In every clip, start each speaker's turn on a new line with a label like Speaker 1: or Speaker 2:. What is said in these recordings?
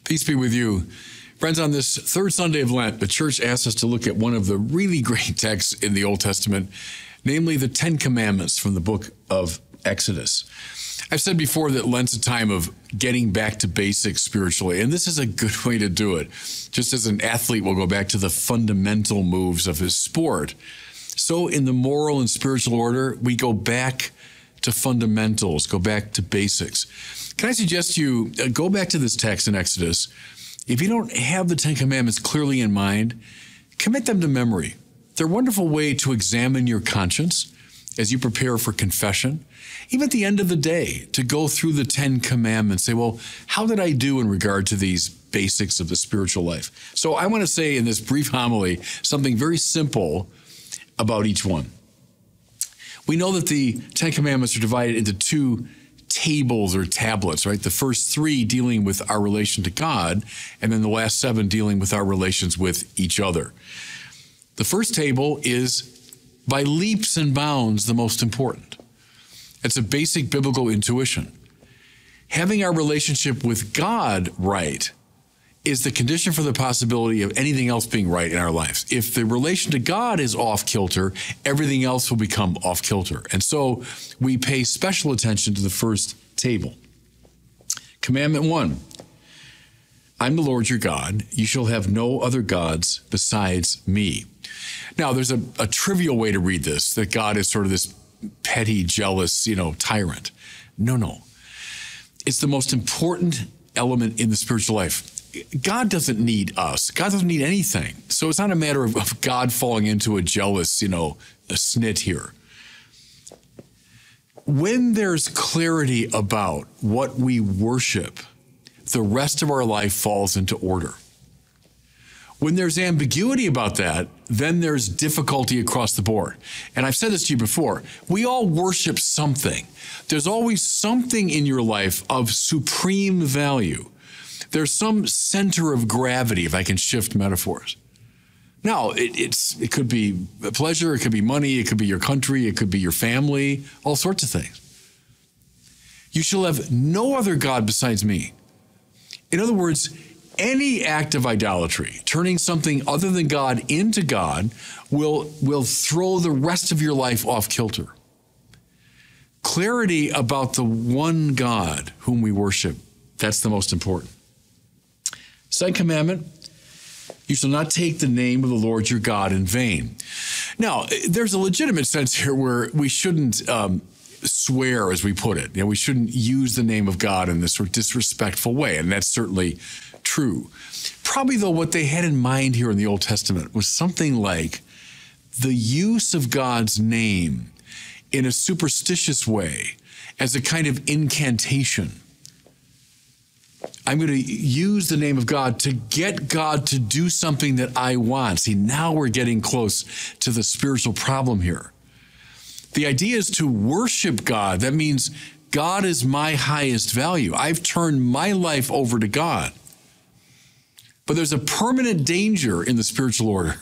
Speaker 1: Peace be with you. Friends, on this third Sunday of Lent, the church asks us to look at one of the really great texts in the Old Testament, namely the Ten Commandments from the book of Exodus. I've said before that Lent's a time of getting back to basics spiritually, and this is a good way to do it. Just as an athlete will go back to the fundamental moves of his sport, so in the moral and spiritual order, we go back to fundamentals, go back to basics. Can I suggest you go back to this text in Exodus? If you don't have the Ten Commandments clearly in mind, commit them to memory. They're a wonderful way to examine your conscience as you prepare for confession. Even at the end of the day, to go through the Ten Commandments, say, well, how did I do in regard to these basics of the spiritual life? So I want to say in this brief homily something very simple about each one. We know that the Ten Commandments are divided into two tables or tablets, right? The first three dealing with our relation to God, and then the last seven dealing with our relations with each other. The first table is by leaps and bounds the most important. It's a basic biblical intuition. Having our relationship with God right is the condition for the possibility of anything else being right in our lives. If the relation to God is off kilter, everything else will become off kilter. And so we pay special attention to the first table. Commandment 1, I'm the Lord your God. You shall have no other gods besides me. Now, there's a trivial way to read this, that God is sort of this petty, jealous, tyrant. No. It's the most important element in the spiritual life. God doesn't need us. God doesn't need anything. So it's not a matter of God falling into a jealous, a snit here. When there's clarity about what we worship, the rest of our life falls into order. When there's ambiguity about that, then there's difficulty across the board. And I've said this to you before. We all worship something. There's always something in your life of supreme value. There's some center of gravity, if I can shift metaphors. Now, it could be pleasure, it could be money, it could be your country, it could be your family, all sorts of things. You shall have no other God besides me. In other words, any act of idolatry, turning something other than God into God, will throw the rest of your life off kilter. Clarity about the one God whom we worship, that's the most important. Second commandment, you shall not take the name of the Lord your God in vain. Now, there's a legitimate sense here where we shouldn't swear, as we put it. We shouldn't use the name of God in this sort of disrespectful way, and that's certainly true. Probably, though, what they had in mind here in the Old Testament was something like the use of God's name in a superstitious way as a kind of incantation. I'm going to use the name of God to get God to do something that I want. See, now we're getting close to the spiritual problem here. The idea is to worship God. That means God is my highest value. I've turned my life over to God. But there's a permanent danger in the spiritual order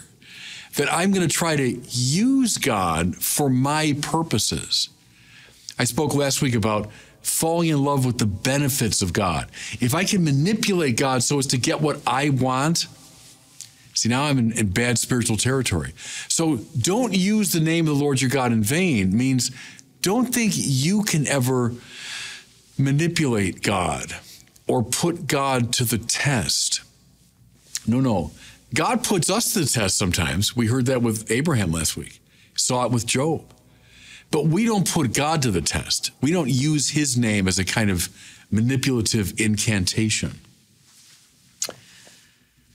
Speaker 1: that I'm going to try to use God for my purposes. I spoke last week about falling in love with the benefits of God. If I can manipulate God so as to get what I want, see, now I'm in bad spiritual territory. So don't use the name of the Lord your God in vain means don't think you can ever manipulate God or put God to the test. No. God puts us to the test sometimes. We heard that with Abraham last week. Saw it with Job. But we don't put God to the test. We don't use his name as a kind of manipulative incantation.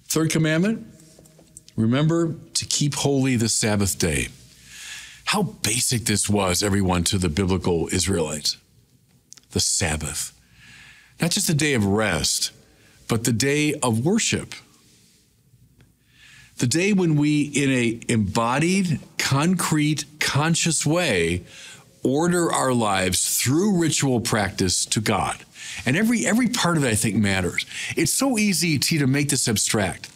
Speaker 1: Third commandment, remember to keep holy the Sabbath day. How basic this was, everyone, to the biblical Israelites. The Sabbath. Not just a day of rest, but the day of worship. The day when we, in an embodied, concrete, conscious way, order our lives through ritual practice to God. And every part of it, I think, matters. It's so easy to make this abstract.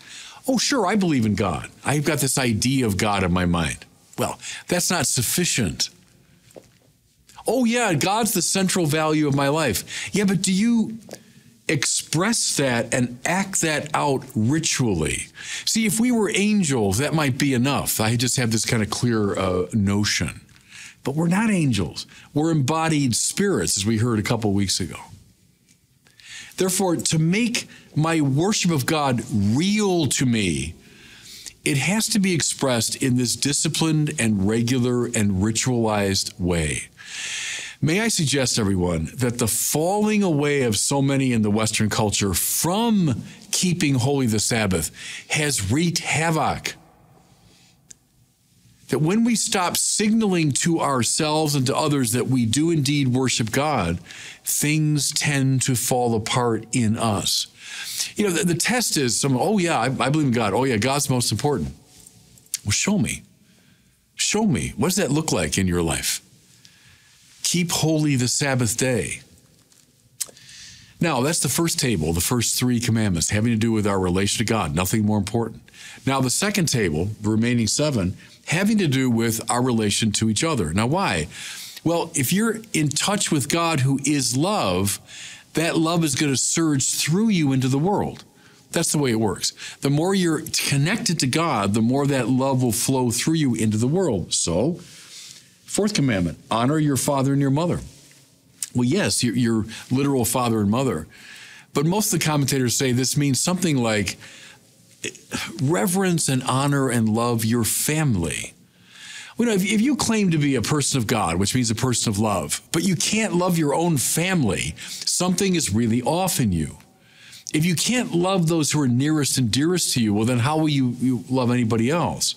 Speaker 1: Oh, sure, I believe in God. I've got this idea of God in my mind. Well, that's not sufficient. Oh, yeah, God's the central value of my life. Yeah, but do you express that and act that out ritually. See, if we were angels, that might be enough. I just have this kind of clear notion. But we're not angels. We're embodied spirits, as we heard a couple weeks ago. Therefore, to make my worship of God real to me, it has to be expressed in this disciplined and regular and ritualized way. May I suggest, everyone, that the falling away of so many in the Western culture from keeping holy the Sabbath has wreaked havoc. That when we stop signaling to ourselves and to others that we do indeed worship God, things tend to fall apart in us. You know, the test is someone, oh yeah, I believe in God. Oh yeah, God's most important. Well, show me. Show me. What does that look like in your life? Keep holy the Sabbath day. Now, that's the first table, the first 3 commandments, having to do with our relation to God, nothing more important. Now, the second table, the remaining 7, having to do with our relation to each other. Now, why? Well, if you're in touch with God who is love, that love is going to surge through you into the world. That's the way it works. The more you're connected to God, the more that love will flow through you into the world. So, 4th commandment, honor your father and your mother. Well, yes, your literal father and mother. But most of the commentators say this means something like reverence and honor and love your family. You know, if you claim to be a person of God, which means a person of love, but you can't love your own family, something is really off in you. If you can't love those who are nearest and dearest to you, well, then how will you love anybody else?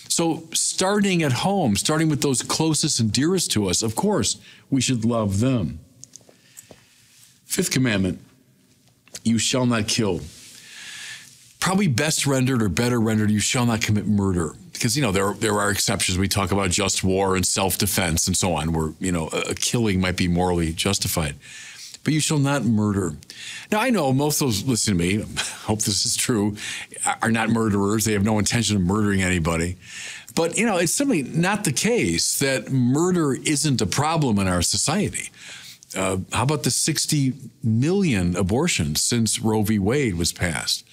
Speaker 1: So starting at home, starting with those closest and dearest to us, of course, we should love them. 5th commandment, you shall not kill. Probably best rendered or better rendered, you shall not commit murder. Because, you know, there are exceptions. We talk about just war and self-defense and so on, where, you know, a killing might be morally justified. But you shall not murder. Now, I know most of those listening to me, I hope this is true, are not murderers. They have no intention of murdering anybody. But, you know, it's simply not the case that murder isn't a problem in our society. How about the 60 million abortions since Roe v. Wade was passed?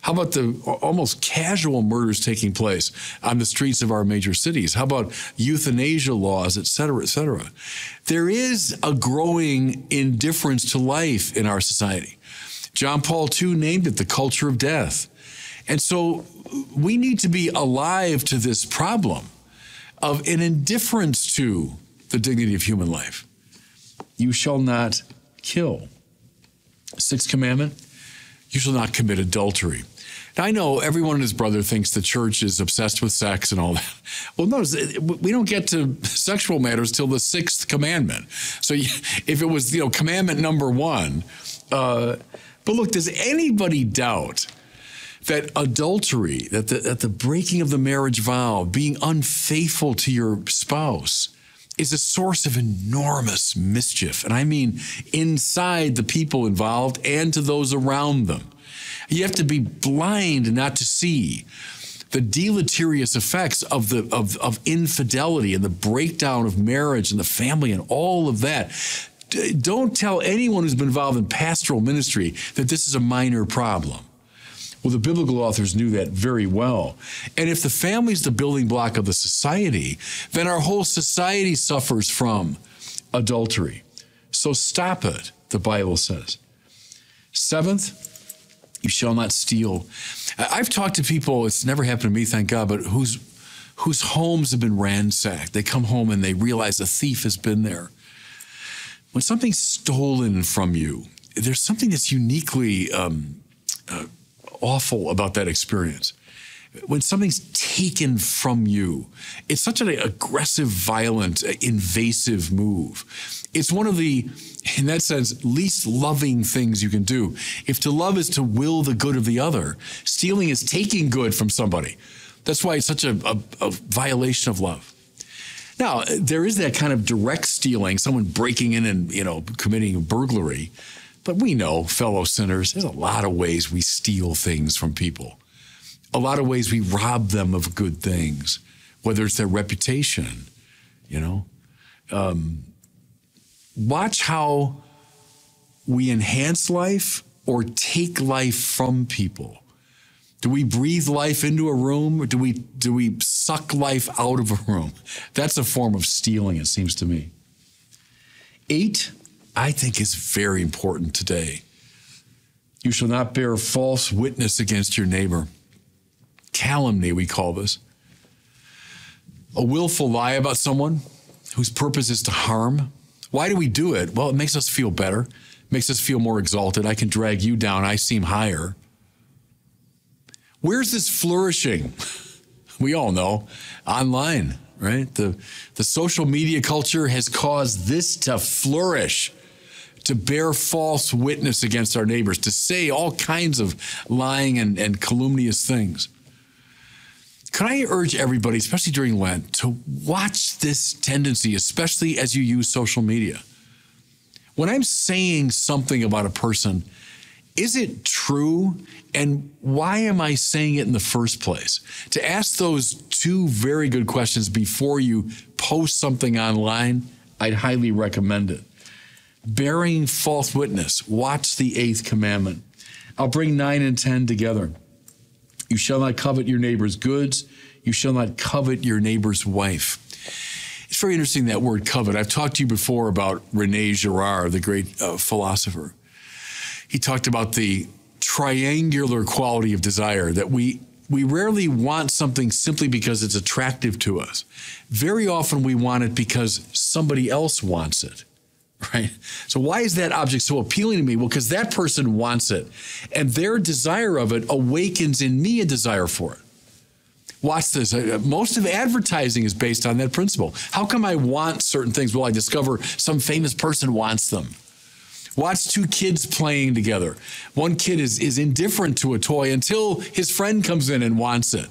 Speaker 1: How about the almost casual murders taking place on the streets of our major cities? How about euthanasia laws, et cetera, et cetera? There is a growing indifference to life in our society. John Paul II named it the culture of death. And so we need to be alive to this problem of an indifference to the dignity of human life. You shall not kill. 6th commandment, you shall not commit adultery. Now, I know everyone and his brother thinks the church is obsessed with sex and all that. Well, notice, we don't get to sexual matters till the 6th commandment. So if it was, you know, commandment number 1, but look, does anybody doubt that adultery, that the breaking of the marriage vow, being unfaithful to your spouse, is a source of enormous mischief? And I mean inside the people involved and to those around them. You have to be blind not to see the deleterious effects of infidelity and the breakdown of marriage and the family and all of that. Don't tell anyone who's been involved in pastoral ministry that this is a minor problem. Well, the biblical authors knew that very well. And if the family is the building block of the society, then our whole society suffers from adultery. So stop it, the Bible says. 7th, you shall not steal. I've talked to people, it's never happened to me, thank God, but whose homes have been ransacked. They come home and they realize a thief has been there. When something's stolen from you, there's something that's uniquely awful about that experience. When something's taken from you, it's such an aggressive, violent, invasive move. It's one of the, in that sense, least loving things you can do. If to love is to will the good of the other, stealing is taking good from somebody. That's why it's such a violation of love. Now, there is that kind of direct stealing, someone breaking in and, you know, committing a burglary. But we know, fellow sinners, there's a lot of ways we steal things from people. A lot of ways we rob them of good things, whether it's their reputation, you know. Watch how we enhance life or take life from people? Do we breathe life into a room, or do we suck life out of a room? That's a form of stealing, it seems to me. 8, I think, is very important today. You shall not bear false witness against your neighbor. Calumny, we call this. A willful lie about someone whose purpose is to harm. Why do we do it? Well, it makes us feel better, makes us feel more exalted. I can drag you down, I seem higher. Where's this flourishing? We all know, online, right? The social media culture has caused this to flourish, to bear false witness against our neighbors, to say all kinds of lying and calumnious things. Could I urge everybody, especially during Lent, to watch this tendency, especially as you use social media? When I'm saying something about a person, is it true? And why am I saying it in the first place? To ask those 2 very good questions before you post something online, I'd highly recommend it. Bearing false witness. Watch the 8th commandment. I'll bring 9 and 10 together. You shall not covet your neighbor's goods. You shall not covet your neighbor's wife. It's very interesting, that word covet. I've talked to you before about René Girard, the great philosopher. He talked about the triangular quality of desire, that we rarely want something simply because it's attractive to us. Very often we want it because somebody else wants it, right? So why is that object so appealing to me? Well, because that person wants it, and their desire of it awakens in me a desire for it. Watch this. Most of advertising is based on that principle. How come I want certain things? Well, I discover some famous person wants them. Watch 2 kids playing together. One kid is indifferent to a toy until his friend comes in and wants it.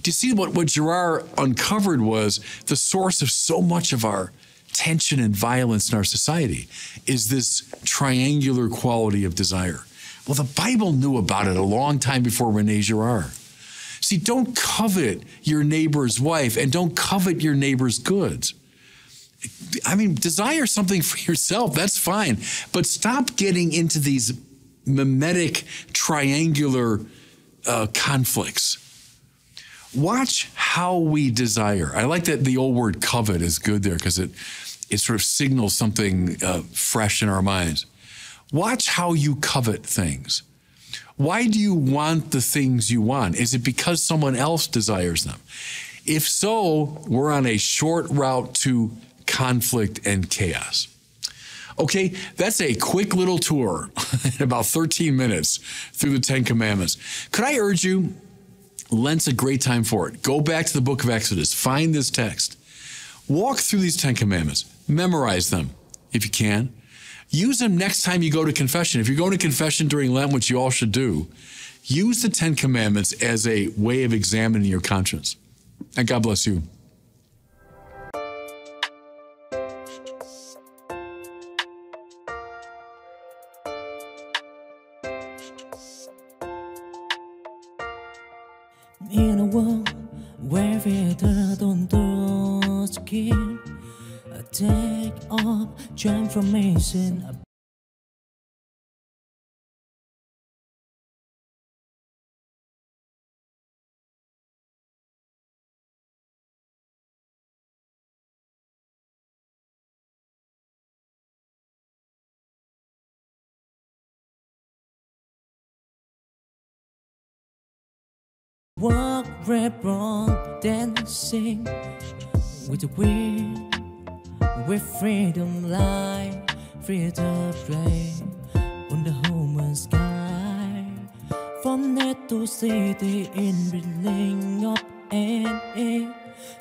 Speaker 1: Do you see what Girard uncovered was the source of so much of our tension and violence in our society is this triangular quality of desire. Well, the Bible knew about it a long time before René Girard. See, don't covet your neighbor's wife and don't covet your neighbor's goods. I mean, desire something for yourself, that's fine. But stop getting into these mimetic, triangular conflicts. Watch how we desire. I like that the old word covet is good there because it sort of signals something fresh in our minds. Watch how you covet things. Why do you want the things you want? Is it because someone else desires them? If so, we're on a short route to conflict and chaos. Okay, that's a quick little tour in about 13 minutes through the 10 Commandments. Could I urge you, Lent's a great time for it. Go back to the book of Exodus, find this text, walk through these 10 Commandments, memorize them if you can. Use them next time you go to confession. If you're going to confession during Lent, which you all should do, use the 10 Commandments as a way of examining your conscience. And God bless you.
Speaker 2: In a world where we don't do skin, a take of transformation. Walk red brown, dancing with the wind, with freedom light, freedom rain on the human sky. From net to city in building up and in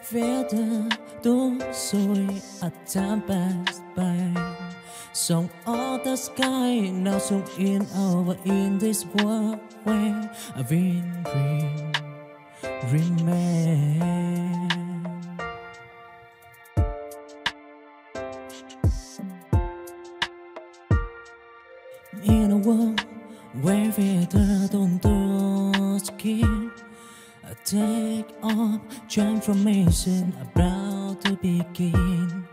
Speaker 2: feather to soy as time passed by. Song of the sky now sung in over in this world where I've been dream. Remain in a world where we don't do skin, a take of transformation about to begin.